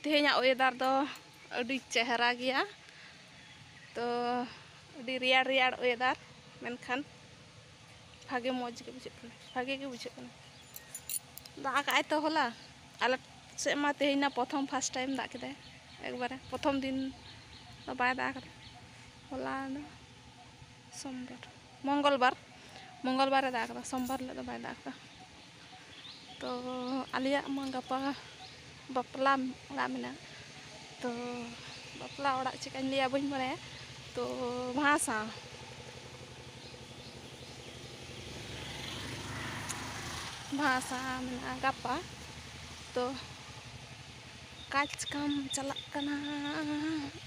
तेहेnya weather दो अडी चेहरा गया तो अडी रियाड़ रियाड़ वेदार मेनखान भागे मौज के बुझे भागे के बुझे दाग आए तो होला आले से मा तेहेना प्रथम फर्स्ट टाइम दाग के एक बार प्रथम दिन तो बाय दाग होला सोमवार मंगलवार मंगलवार दाग सोमवार ले तो बाय दाग तो आलिया मा गपा बापला ओड़ा मेना तो बापला ओड़ा चिकान लिया बइन बारे तो भाषा भाषा मेना गपा तो काज काम चला कना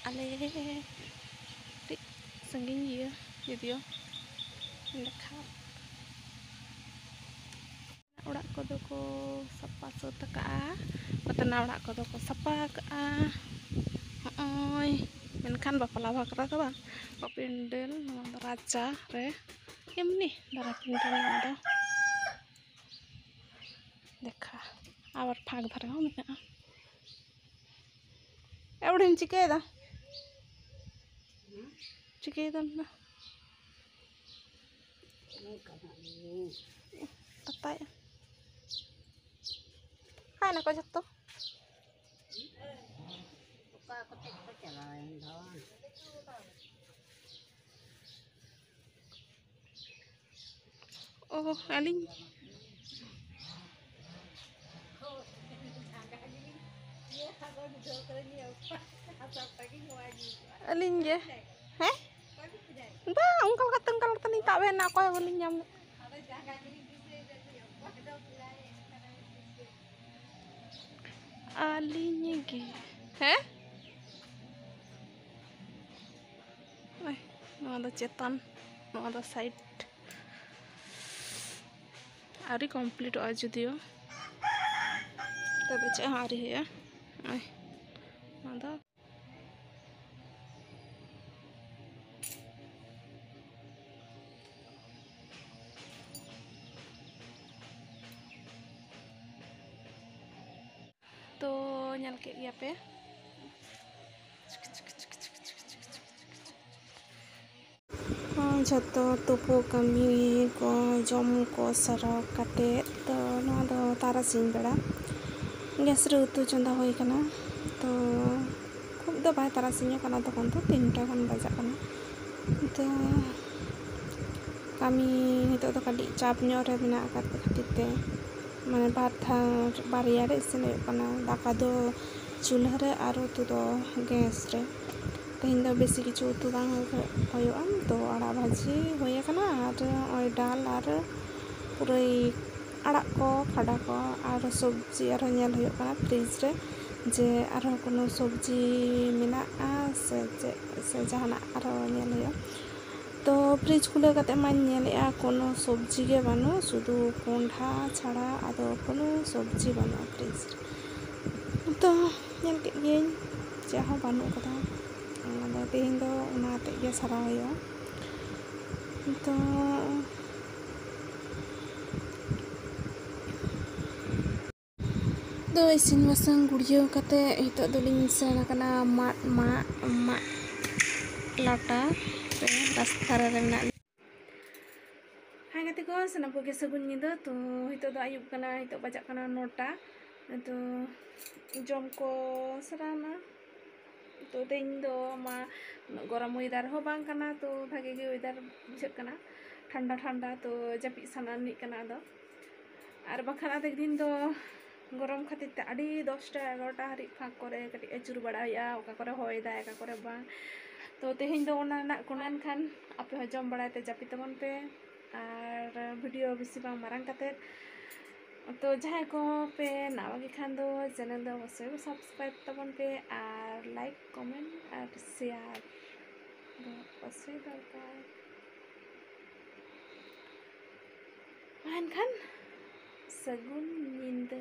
आले संगिन ये यदियो देखा ओड़ा को दो को सपा सोत का पतना ओड़ा को दो को सपा का ओय मेनखान बापला भाकरा तो बा पिंडल राजा रे एमनी दारा पिंडल दो देखा आवर फाग धरे हो मेना एवढीन चिकेदा चिकेदा ना तताय काय ना को जत्तो ओ अलिंग अलिंग जे हैं बा उनका कतंगल तनी ताबे ना को अलिंग जाम अलिंग के हैं ओय नवा दो चेतन नवा दो साइड आरी कंप्लीट आ जुदियो तबे चे आरी है ओय नवा तो nyal ke gया पे जतो तुपो कमी को जम को सरा काटे तो ना दो तारा सिंह बेड़ा गैस रे उतु चंदा होई कना तो खूब दो बाय तारा सिंह कना तो कौन तो 3टा खन बजा कना तो कमी हितो तो कडी चाप ᱧᱚᱜ रे मेना आकात खातिर ते माने बारिया रे इसिन कना दाका दो चूल्हा रे और उतु दो गैस रे तेहें दो बेसी किछु उतु बांग होयोआ तो आड़ा भाजी होय कना और ओय डाल और पुरई आड़ा को खड़ा को और सब्जी और नेल होयो कना फ्रिज रे जे और कोनो सब्जी मेना से जहाना और नेल होयो तो फ्रिज खुले कते मा नेलेआ कोनो सब्जी के बानो शुधु कोंढा छाड़ा आदो कोनो सब्जी बानो फ्रिज तो नेल के ये चाहो बानो कदा तेहें दो उनाते के सारा होयो तो तो इसिन मसंग गुड़ियो कते हितो दोलिन सेन कना मा लाटा पे रास्ता रे मेना हाय गति को सना को सगुन निदो तो हितो दो आयुब कना हितो बजा कना 9टा तो जम को सराना तो तेहें दो मा गरम वेदार हो बांग कना तो भागे गे वेदार बुझे कना ठंडा ठंडा तो जपि सनानी कना दो और बखान आधे दिन दो गरम खातिर ते आडी 10टा 11टा हरि फाक करे कटी अचुर बड़ाया ओका करे होय दा एका करे बा तो तेहें दो ओना ना कोनान खान आपे हो जम बड़ाते जपि तबन पे और वीडियो बेसी बांग मारंग काते तो जहां को पे नावा के खान दो चैनल दो अवश्य सब्सक्राइब तबन पे और लाइक कमेंट और शेयर दो अवश्य दरकार मान खान सगुन निंदा।